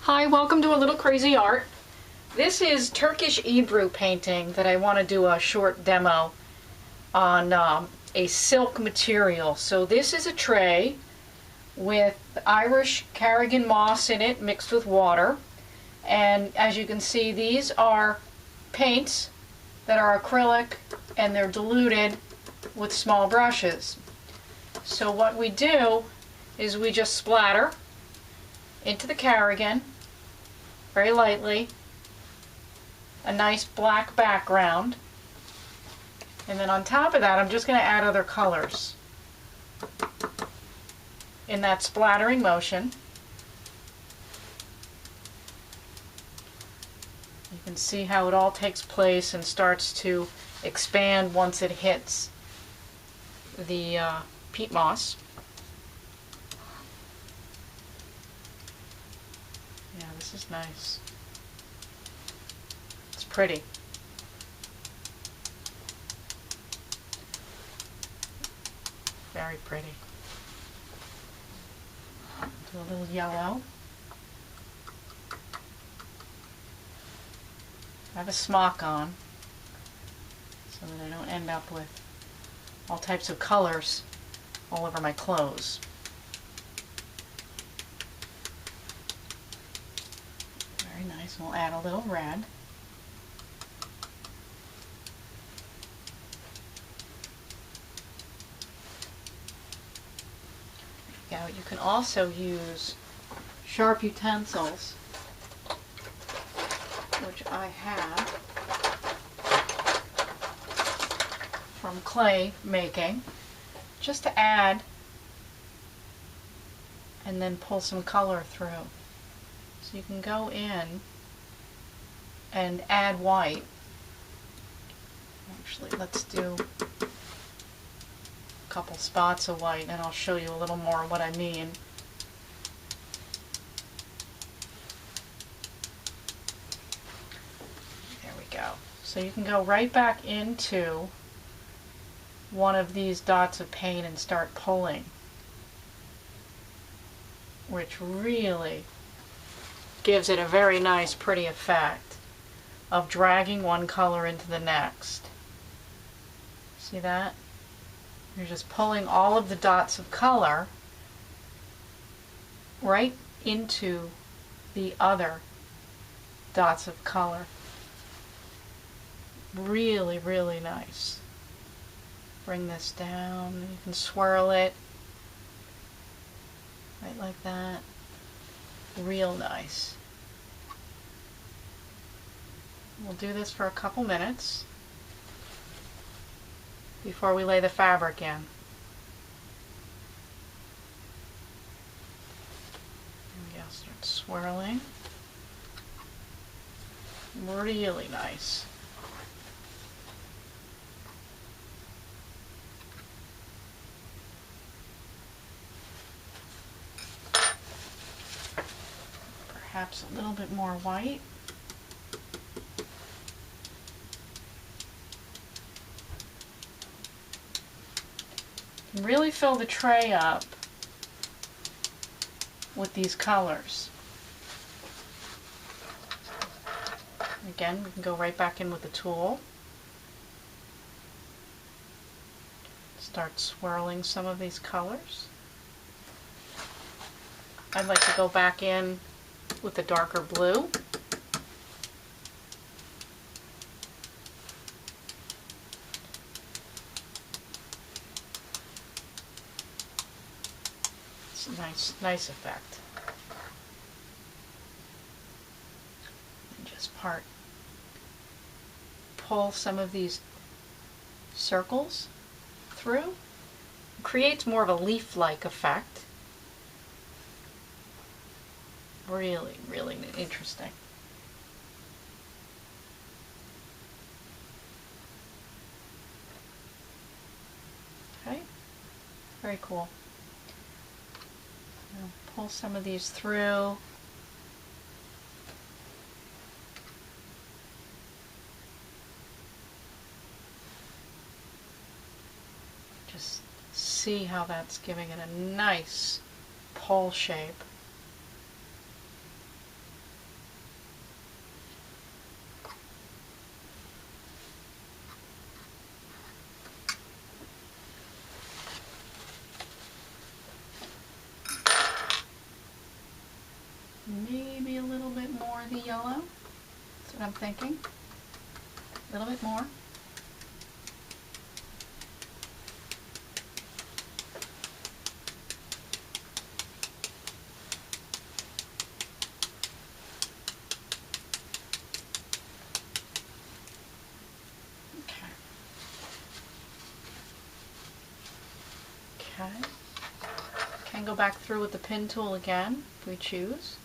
Hi, welcome to A Little Crazy Art. This is Turkish Ebru painting that I want to do a short demo on a silk material. So this is a tray with Irish Carrigan moss in it mixed with water. And as you can see, these are paints that are acrylic and they're diluted with small brushes. So what we do is we just splatter into the Carrigan very lightly, a nice black background, and then on top of that I'm just going to add other colors in that splattering motion. You can see how it all takes place and starts to expand once it hits the peat moss. Yeah, this is nice. It's pretty. Very pretty. Do a little yellow. I have a smock on so that I don't end up with all types of colors all over my clothes. Very nice. We'll add a little red. There you go. You can also use sharp utensils, which I have from clay making, just to add and then pull some color through. So you can go in and add white. Actually, let's do a couple spots of white and I'll show you a little more what I mean. There we go. So you can go right back into one of these dots of paint and start pulling, which really gives it a very nice, pretty effect of dragging one color into the next. See that? You're just pulling all of the dots of color right into the other dots of color. Really, really nice. Bring this down. You can swirl it right like that. Real nice. We'll do this for a couple minutes before we lay the fabric in. There we go. Start swirling. Really nice. Perhaps a little bit more white. Really fill the tray up with these colors. Again, we can go right back in with the tool. Start swirling some of these colors. I'd like to go back in with the darker blue. It's a nice effect. And just pull some of these circles through. It creates more of a leaf-like effect. Really, really interesting. Okay, very cool. Now pull some of these through. Just see how that's giving it a nice pole shape. maybe a little bit more of the yellow. That's what I'm thinking. A little bit more. Okay. Can go back through with the pin tool again if we choose,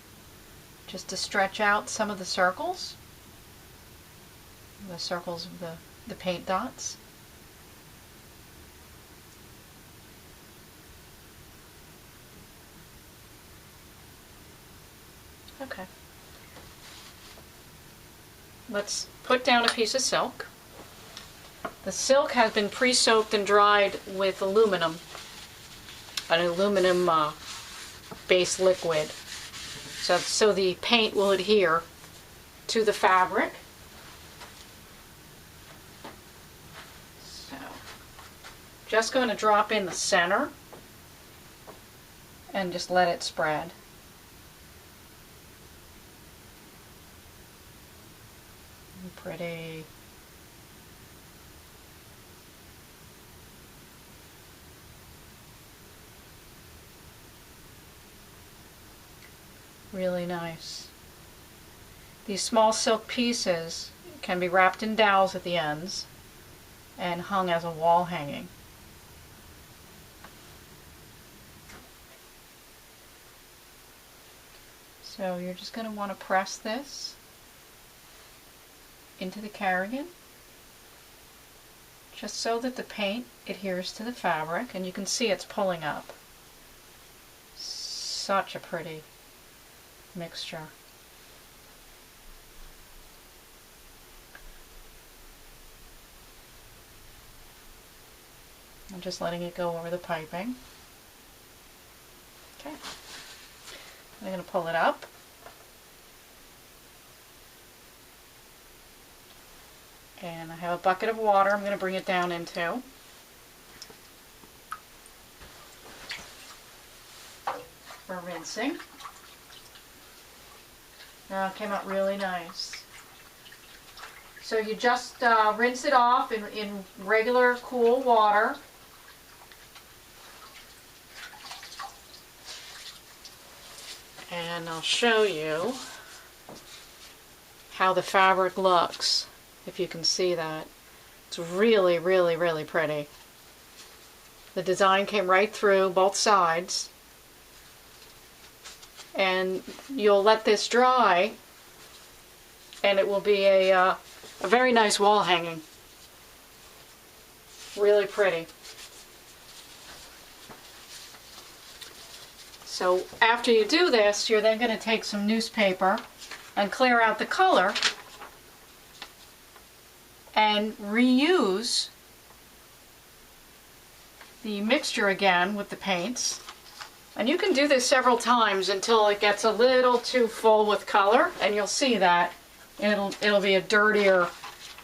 just to stretch out some of the circles of the paint dots. Okay. Let's put down a piece of silk. The silk has been pre-soaked and dried with aluminum, an aluminum base liquid, so the paint will adhere to the fabric. So, just going to drop in the center and just let it spread. Pretty. Really nice. These small silk pieces can be wrapped in dowels at the ends and hung as a wall hanging. So you're just going to want to press this into the cardigan just so that the paint adheres to the fabric, and you can see it's pulling up. Such a pretty mixture. I'm just letting it go over the piping. Okay. I'm going to pull it up. And I have a bucket of water I'm going to bring it down into. For rinsing. Now it came out really nice. So you just rinse it off in regular cool water. And I'll show you how the fabric looks, if you can see that. It's really, really, really pretty. The design came right through both sides. And you'll let this dry, and it will be a very nice wall hanging. Really pretty. So after you do this, you're then going to take some newspaper and clear out the color and reuse the mixture again with the paints. And you can do this several times until it gets a little too full with color, and you'll see that it'll be a dirtier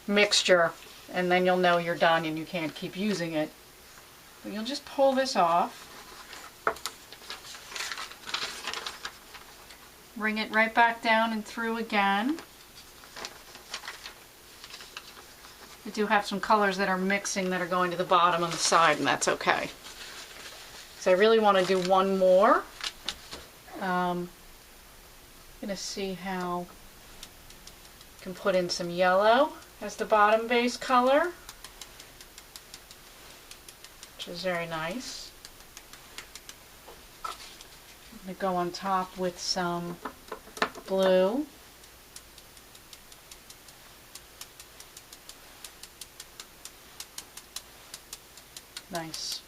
mixture, and then you'll know you're done and you can't keep using it. But you'll just pull this off, bring it right back down and through again. We do have some colors that are mixing that are going to the bottom on the side, and that's okay. So I really want to do one more. I'm going to see how I can put in some yellow as the bottom base color, which is very nice. I'm going to go on top with some blue. Nice.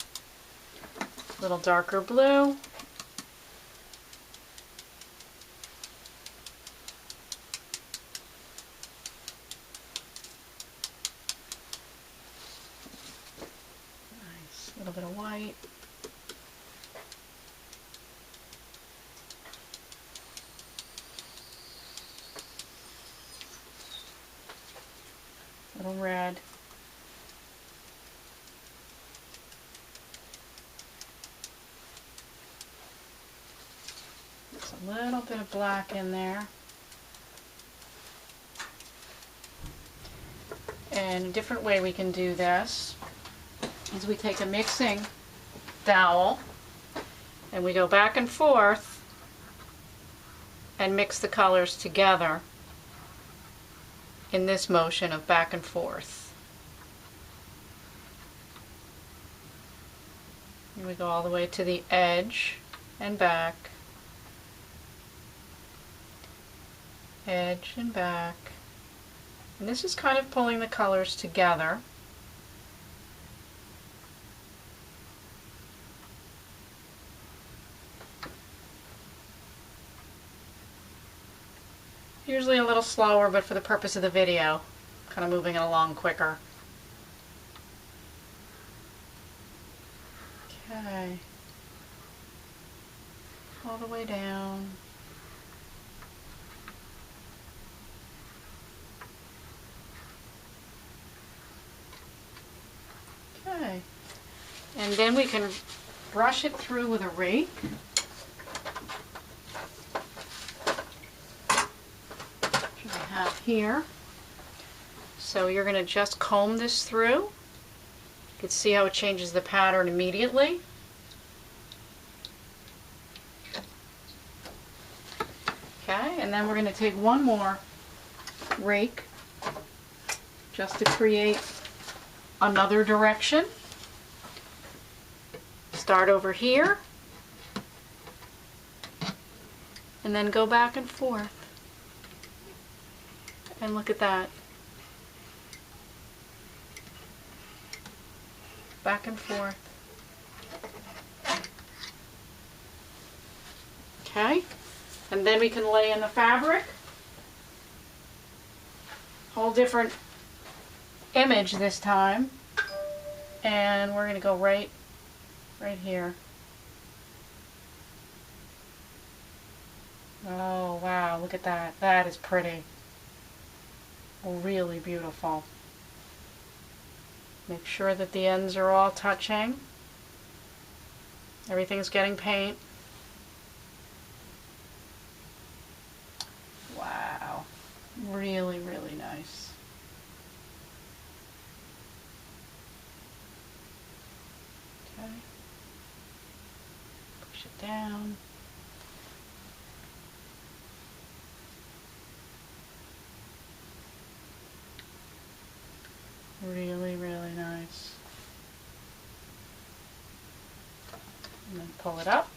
A little darker blue. Nice. A little bit of white. A little red. There's a little bit of black in there. And a different way we can do this is we take a mixing dowel and we go back and forth and mix the colors together in this motion of back and forth. And we go all the way to the edge and back, edge and back. And this is kind of pulling the colors together. Usually a little slower, but for the purpose of the video, kind of moving it along quicker. Okay. All the way down. Okay. And then we can brush it through with a rake. Which I have here. So you're going to just comb this through. You can see how it changes the pattern immediately. Okay, and then we're going to take one more rake just to create another direction. Start over here and then go back and forth. And look at that. Back and forth. Okay, and then we can lay in the fabric. Whole different image this time, and we're going to go right here. Oh wow, look at that. That is pretty. Really beautiful. Make sure that the ends are all touching. Everything's getting paint. Wow. Really, really nice. Okay. Push it down. Really, really nice. And then pull it up.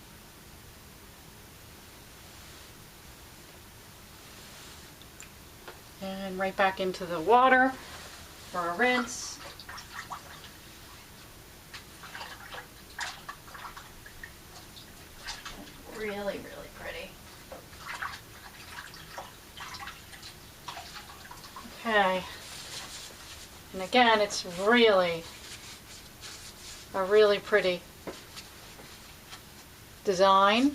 And right back into the water for a rinse. Really, really pretty. Okay. And again, it's really a really pretty design.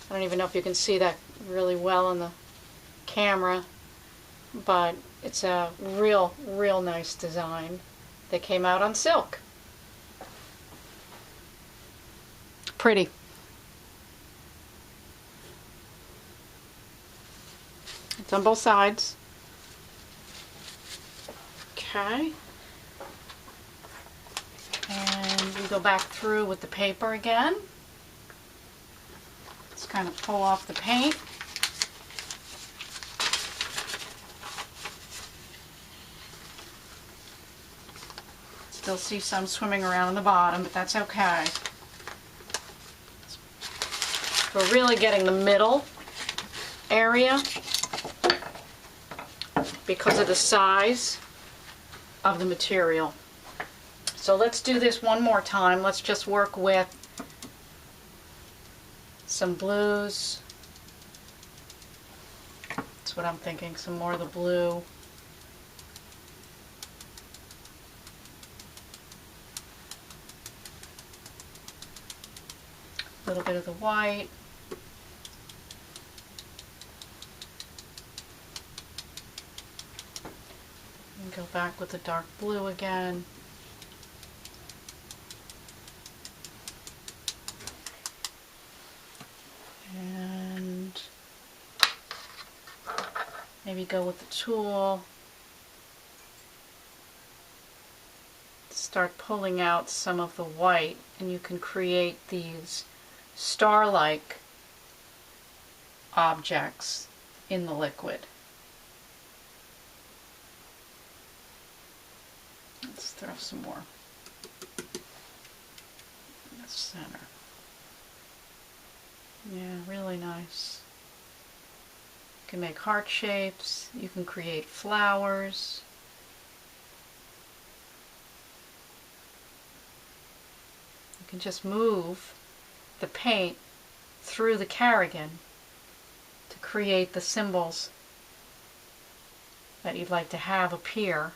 I don't even know if you can see that really well on the camera, but it's a real nice design that came out on silk. Pretty. It's on both sides. Okay. And we go back through with the paper again. Let's kind of pull off the paint. Still see some swimming around on the bottom, but that's okay. We're really getting the middle area because of the size of the material. So let's do this one more time. Let's just work with some blues. That's what I'm thinking, some more of the blue. A little bit of the white. And go back with the dark blue again. And Maybe go with the tool. Start pulling out some of the white, and you can create these star-like objects in the liquid. Let's throw some more in the center. Yeah, really nice. You can make heart shapes, you can create flowers. You can just move the paint through the carrigan to create the symbols that you'd like to have appear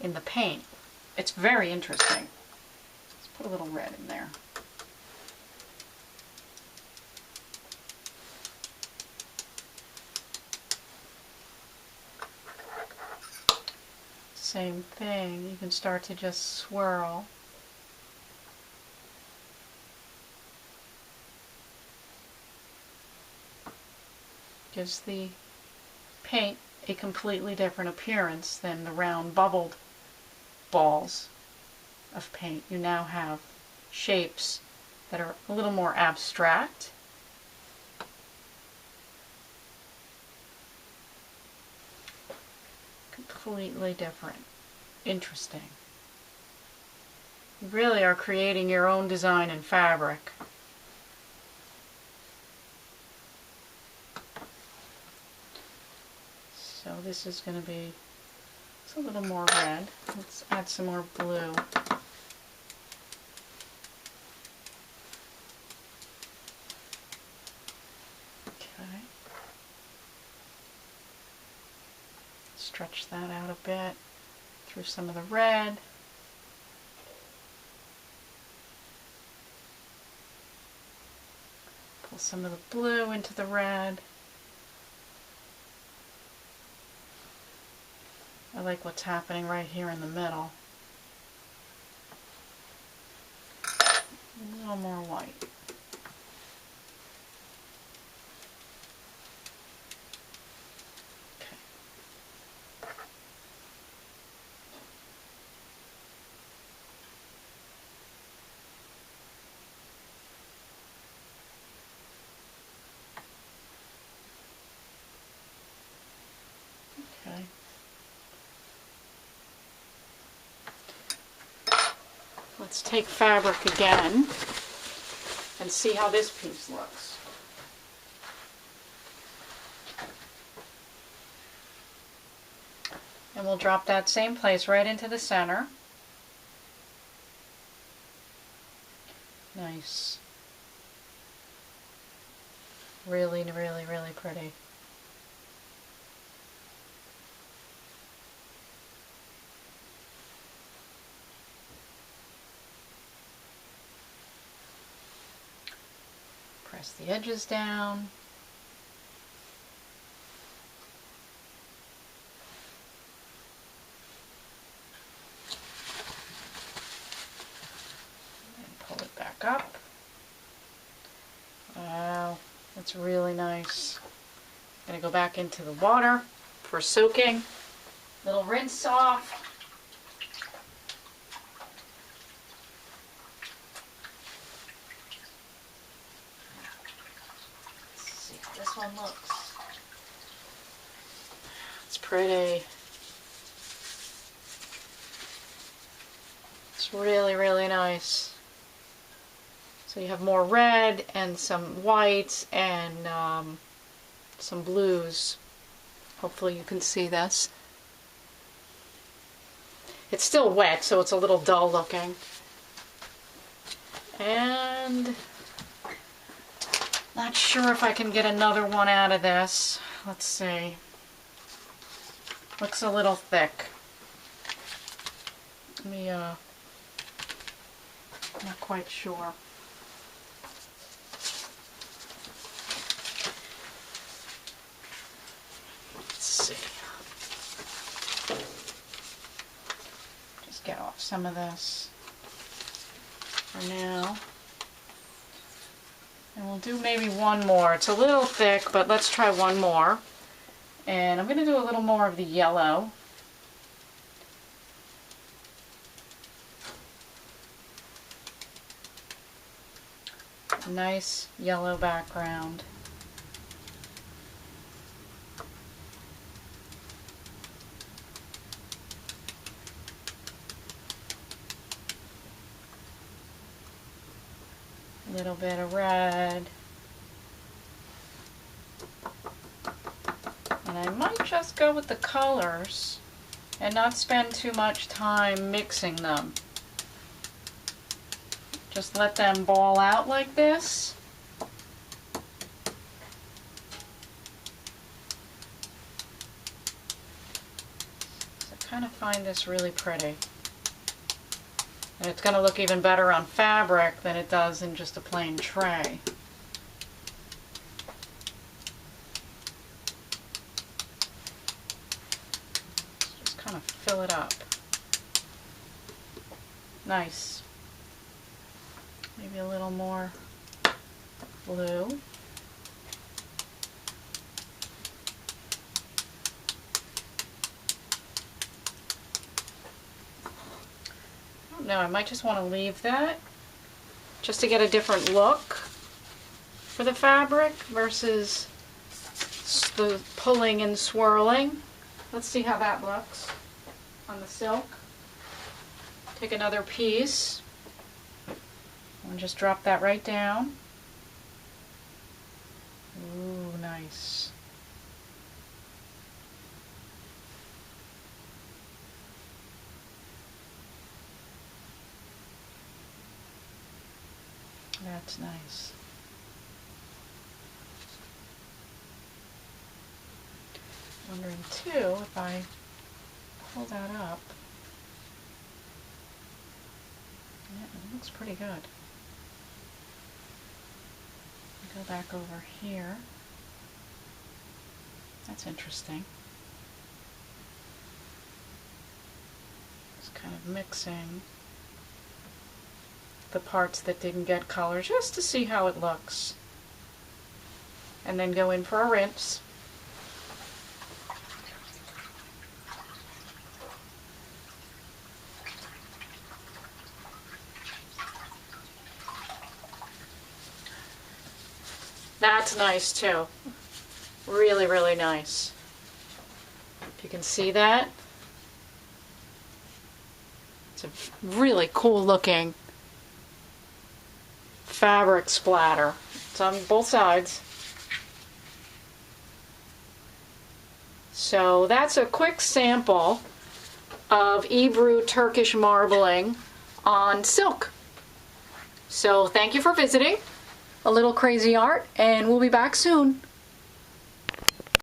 in the paint. It's very interesting. Let's put a little red in there. Same thing, you can start to just swirl. Gives the paint a completely different appearance than the round bubbled balls of paint. You now have shapes that are a little more abstract. Completely different. Interesting. You really are creating your own design in fabric. So this is going to be a little more red. Let's add some more blue. Okay. Stretch that out a bit through some of the red. Pull some of the blue into the red. I like what's happening right here in the middle. A little more white. Okay. Okay. Let's take fabric again and see how this piece looks. And we'll drop that same place right into the center. Nice. Really, really, really pretty. Press the edges down. And pull it back up. Wow, that's really nice. I'm going to go back into the water for soaking. Little rinse off. This one looks. It's pretty. It's really, really nice. So you have more red and some whites and some blues. Hopefully you can see this. It's still wet, so it's a little dull looking. And not sure if I can get another one out of this. Let's see. Looks a little thick. Let me, not quite sure. Let's see. Just get off some of this for now. And we'll do maybe one more. It's a little thick, but let's try one more. And I'm going to do a little more of the yellow. Nice yellow background. A little bit of red. And I might just go with the colors and not spend too much time mixing them. Just let them ball out like this. So I kind of find this really pretty. And it's going to look even better on fabric than it does in just a plain tray. Just kind of fill it up. Nice. Maybe a little more blue. No, I might just want to leave that just to get a different look for the fabric versus the pulling and swirling. Let's see how that looks on the silk. Take another piece and just drop that right down. Ooh, nice. That's nice. Wondering too if I pull that up. Yeah, it looks pretty good. Go back over here. That's interesting. Just kind of mixing the parts that didn't get color just to see how it looks. And then go in for a rinse. That's nice too. Really, really nice. If you can see that. It's a really cool looking fabric splatter. It's on both sides. So that's a quick sample of Ebru Turkish marbling on silk. So thank you for visiting A Little Crazy Art, and we'll be back soon.